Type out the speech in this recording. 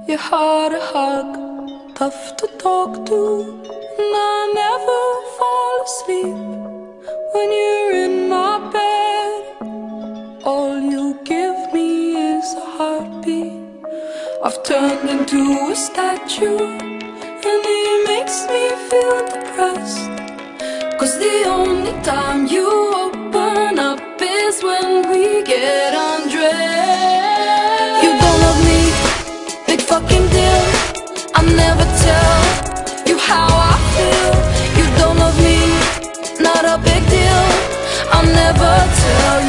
You're hard to hug, tough to talk to, and I never fall asleep when you're in my bed. All you give me is a heartbeat. I've turned into a statue, and it makes me feel depressed, 'cause the only time you open up is when we get undressed. You don't love me, big fucking deal. I'll never tell you how I feel. You don't love me, not a big deal. I'll never tell you